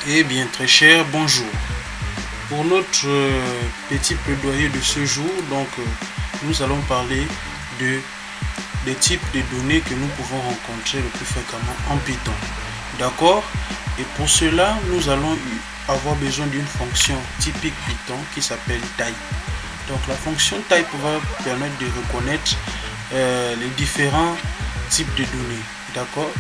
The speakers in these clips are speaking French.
Eh bien, très cher, bonjour. Pour notre petit plaidoyer de ce jour, donc nous allons parler des types de données que nous pouvons rencontrer le plus fréquemment en Python. D'accord? Et pour cela, nous allons avoir besoin d'une fonction typique Python qui s'appelle type. Donc la fonction type va permettre de reconnaître les différents types de données. D'accord?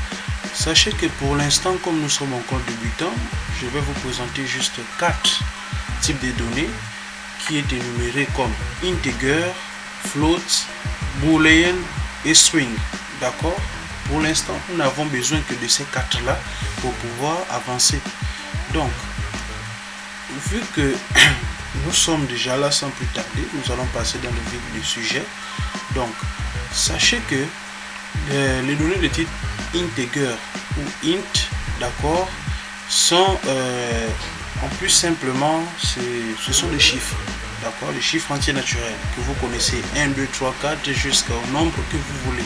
Sachez que pour l'instant, comme nous sommes encore débutants, je vais vous présenter juste 4 types de données qui est énuméré comme integer, float, boolean et string. D'accord? Pour l'instant, nous n'avons besoin que de ces 4 là pour pouvoir avancer. Donc, vu que nous sommes déjà là sans plus tarder, nous allons passer dans le vif du sujet. Donc, sachez que les données de type integer ou int, d'accord, sont en plus simplement, ce sont des chiffres, d'accord, les chiffres entiers naturels que vous connaissez, 1, 2, 3, 4 jusqu'au nombre que vous voulez.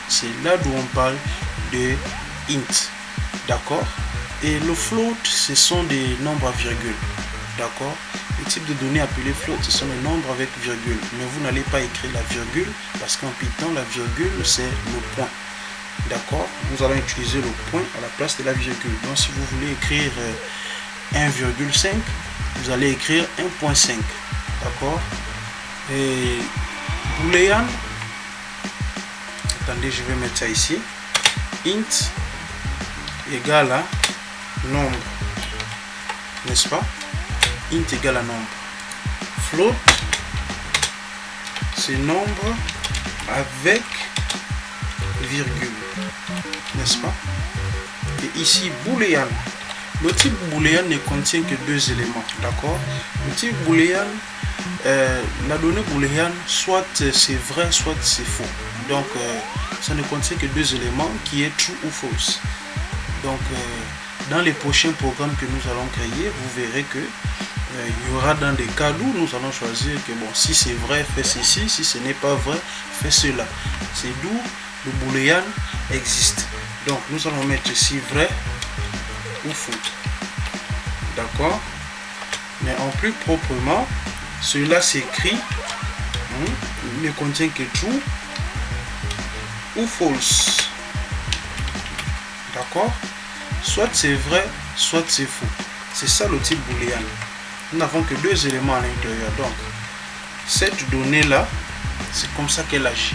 C'est là d'où on parle de int, d'accord. Et le float, ce sont des nombres à virgule, d'accord. Le type de données appelé float, ce sont les nombres avec virgule, mais vous n'allez pas écrire la virgule parce qu'en Python, la virgule c'est le point, d'accord. Nous allons utiliser le point à la place de la virgule. Donc si vous voulez écrire 1,5, vous allez écrire 1.5, d'accord. Et boolean, attendez, je vais mettre ça ici, int égale à nombre, n'est-ce pas? Int égale à nombre. Float, c'est nombre avec virgule, n'est-ce pas? Et ici boolean, le type boolean ne contient que 2 éléments, d'accord. Le type boolean, la donnée boolean, soit c'est vrai, soit c'est faux. Donc ça ne contient que 2 éléments qui est true ou false. Donc dans les prochains programmes que nous allons créer, vous verrez que il y aura dans des cas où nous allons choisir que bon, si c'est vrai, fais ceci, si ce n'est pas vrai, fais cela. C'est d'où le boolean existe. Donc nous allons mettre ici vrai ou faux, d'accord. Mais en plus proprement, cela s'écrit ne contient que true ou false, d'accord. Soit c'est vrai, soit c'est faux. C'est ça le type boolean. Nous n'avons que 2 éléments à l'intérieur. Donc cette donnée là, c'est comme ça qu'elle agit.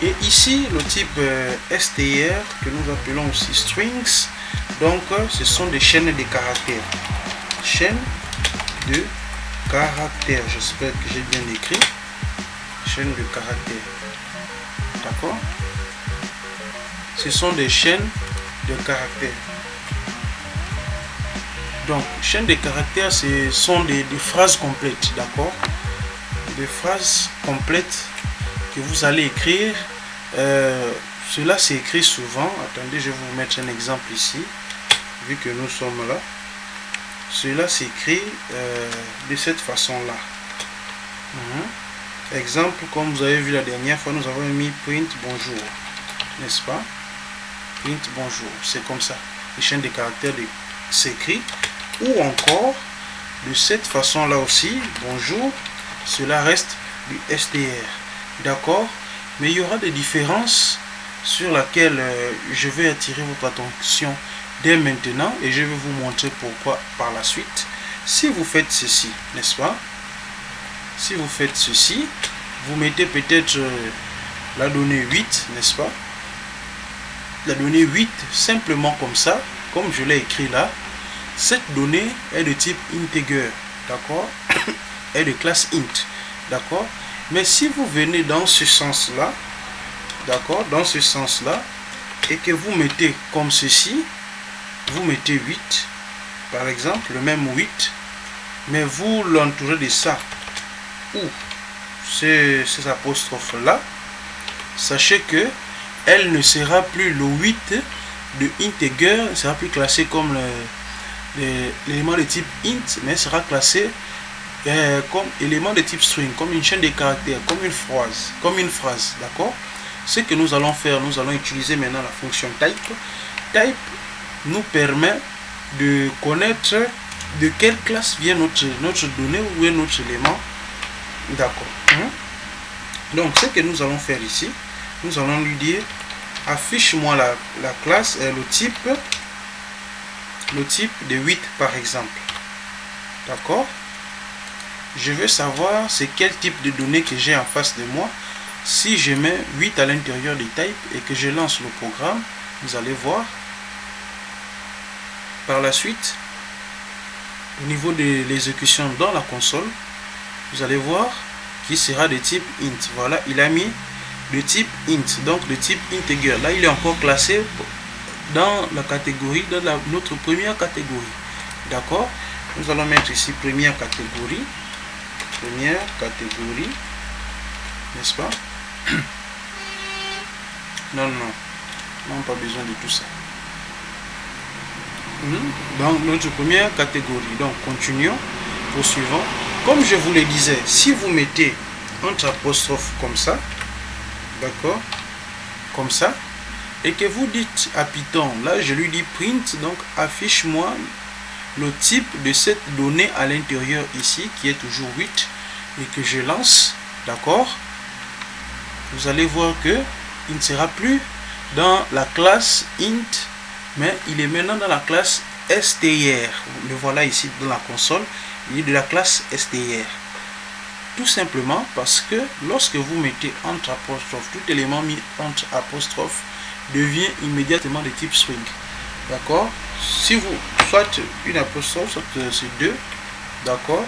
Et ici le type str que nous appelons aussi strings, donc ce sont des chaînes de caractères. Chaîne de caractères, j'espère que j'ai bien écrit. Chaîne de caractères, d'accord. Ce sont des chaînes de caractères. Donc, chaîne de caractères, ce sont des phrases complètes, d'accord. Des phrases complètes que vous allez écrire. Cela s'écrit souvent. Attendez, je vais vous mettre un exemple ici, vu que nous sommes là. Cela s'écrit de cette façon-là. Exemple, comme vous avez vu la dernière fois, nous avons mis print bonjour, n'est-ce pas? Print bonjour, c'est comme ça. Les chaînes de caractères s'écrit. Ou encore de cette façon là aussi, bonjour, cela reste du str, d'accord. Mais il y aura des différences sur laquelle je vais attirer votre attention dès maintenant et je vais vous montrer pourquoi par la suite. Si vous faites ceci, n'est-ce pas, si vous faites ceci, vous mettez peut-être la donnée 8, n'est-ce pas, la donnée 8 simplement comme ça, comme je l'ai écrit là. Cette donnée est de type integer, d'accord, est de classe int, d'accord. Mais si vous venez dans ce sens là, d'accord, dans ce sens là, et que vous mettez comme ceci, vous mettez 8 par exemple, le même 8, mais vous l'entourez de ça ou ces apostrophes là, sachez que elle ne sera plus le 8 de integer, ne sera plus classé comme l'élément de type int, mais sera classé comme élément de type string, comme une chaîne de caractères, comme une phrase, d'accord. ce que nous allons faire, nous allons utiliser maintenant la fonction type. Type nous permet de connaître de quelle classe vient notre donnée ou est notre élément. D'accord. Donc, ce que nous allons faire ici, nous allons lui dire affiche-moi la classe et le type de 8 par exemple. D'accord. Je veux savoir c'est quel type de données que j'ai en face de moi. Si je mets 8 à l'intérieur des types et que je lance le programme, vous allez voir par la suite au niveau de l'exécution dans la console, vous allez voir qu'il sera de type int. Voilà, il a mis de type int, donc de type integer. Là, il est encore classé dans la catégorie, dans notre première catégorie. D'accord. Nous allons mettre ici première catégorie, n'est-ce pas? Non, pas besoin de tout ça. Dans notre première catégorie. Donc, continuons, poursuivons. Comme je vous le disais, si vous mettez entre apostrophes comme ça, d'accord, comme ça, et que vous dites à Python, là je lui dis print, donc affiche-moi le type de cette donnée à l'intérieur ici, qui est toujours 8, et que je lance, d'accord, vous allez voir que il ne sera plus dans la classe int, mais il est maintenant dans la classe str. Le voilà ici dans la console, il est de la classe str. Tout simplement parce que lorsque vous mettez entre apostrophes, tout élément mis entre apostrophes devient immédiatement de type string. D'accord. Si vous, soit une apostrophe, soit c'est deux, d'accord,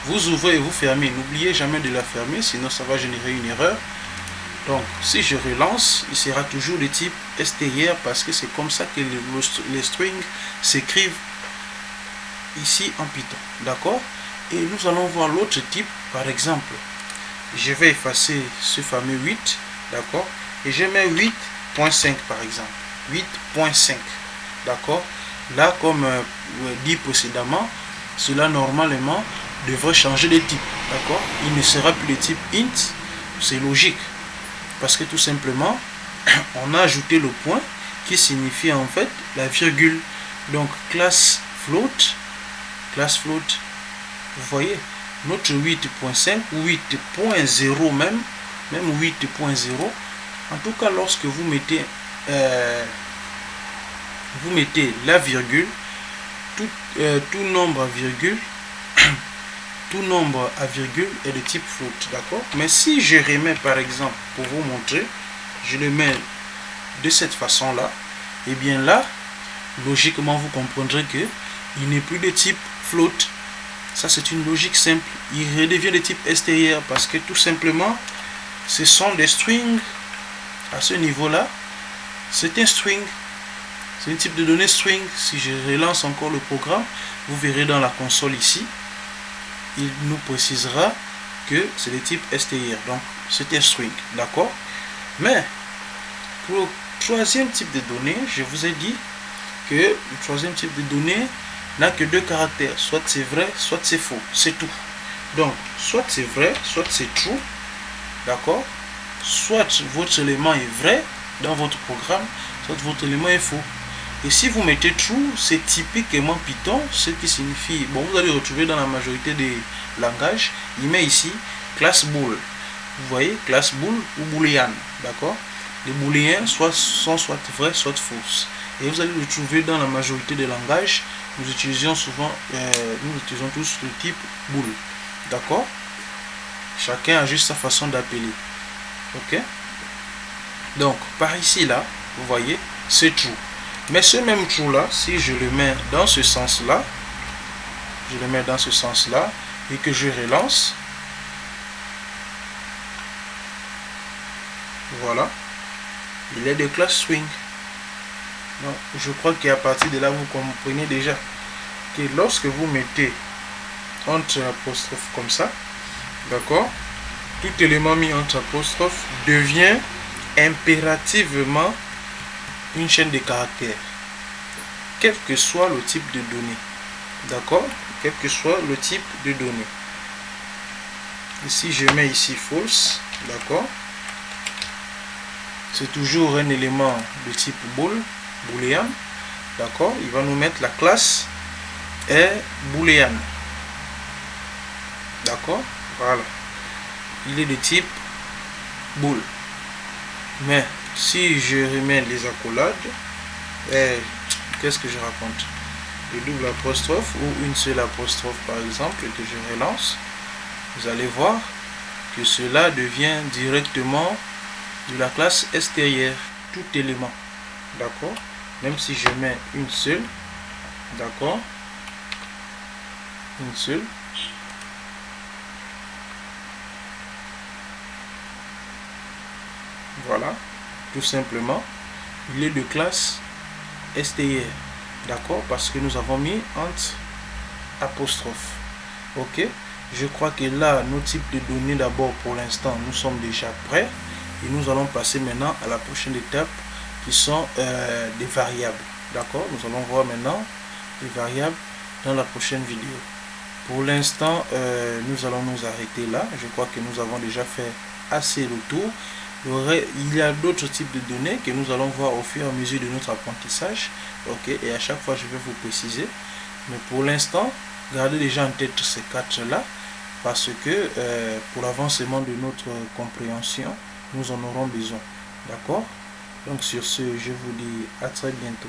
vous ouvrez et vous fermez. N'oubliez jamais de la fermer, sinon ça va générer une erreur. Donc, si je relance, il sera toujours de type str parce que c'est comme ça que les strings s'écrivent ici en Python. D'accord. Et nous allons voir l'autre type. Par exemple, je vais effacer ce fameux 8. D'accord. Et je mets 8.5 par exemple. 8.5. D'accord. Là, comme dit précédemment, cela normalement devrait changer de type. D'accord. Il ne sera plus de type int. C'est logique. Parce que tout simplement, on a ajouté le point qui signifie en fait la virgule. Donc, classe float, vous voyez, notre 8.5 ou 8.0 même 8.0, en tout cas, lorsque vous mettez la virgule, tout nombre à virgule, tout nombre à virgule est de type float, d'accord. Mais si je remets par exemple, pour vous montrer, je le mets de cette façon là, et bien là, logiquement vous comprendrez que il n'est plus de type float. Ça c'est une logique simple. Il redevient de type str parce que tout simplement ce sont des strings. À ce niveau là, c'est un string, c'est un type de données string. Si je relance encore le programme, vous verrez dans la console ici, il nous précisera que c'est de type str, donc c'est un string, d'accord. Mais pour le troisième type de données, je vous ai dit que le troisième type de données n'a que deux caractères, soit c'est vrai, soit c'est faux, c'est tout. Donc soit c'est vrai, soit c'est true, d'accord, soit votre élément est vrai dans votre programme, soit votre élément est faux. Et si vous mettez true, c'est typiquement Python, ce qui signifie, bon, vous allez retrouver dans la majorité des langages, il met ici classe bool. Vous voyez, classe bool ou boolean, d'accord. Les booléens sont soit vrais, soit fausses. Et vous allez le trouver dans la majorité des langages. Nous utilisons souvent, nous utilisons tous le type bool, d'accord. Chacun a juste sa façon d'appeler, ok. Donc par ici là, vous voyez, c'est true. Mais ce même true là, si je le mets dans ce sens là, et que je relance, voilà, il est de classe string. Donc, je crois qu'à partir de là, vous comprenez déjà que lorsque vous mettez entre apostrophes comme ça, d'accord, tout élément mis entre apostrophes devient impérativement une chaîne de caractères, quel que soit le type de données, d'accord, quel que soit le type de données. Ici je mets ici false, d'accord, c'est toujours un élément de type booléen. D'accord, il va nous mettre la classe est booléenne. D'accord, voilà, il est de type bool. Mais si je remets les accolades, qu'est-ce que je raconte, le double apostrophe ou une seule apostrophe par exemple, que je relance, vous allez voir que cela devient directement de la classe extérieure, tout élément. D'accord, même si je mets une seule, d'accord, une seule, voilà, tout simplement, il est de classe extérieure. D'accord, parce que nous avons mis entre apostrophes. Ok, je crois que là, nos types de données, d'abord pour l'instant, nous sommes déjà prêts. Et nous allons passer maintenant à la prochaine étape qui sont des variables. D'accord, nous allons voir maintenant les variables dans la prochaine vidéo. Pour l'instant, nous allons nous arrêter là. Je crois que nous avons déjà fait assez le tour. Il y a d'autres types de données que nous allons voir au fur et à mesure de notre apprentissage. Ok, et à chaque fois, je vais vous préciser. Mais pour l'instant, gardez déjà en tête ces quatre-là, parce que pour l'avancement de notre compréhension, nous en aurons besoin. D'accord? Donc sur ce, je vous dis à très bientôt.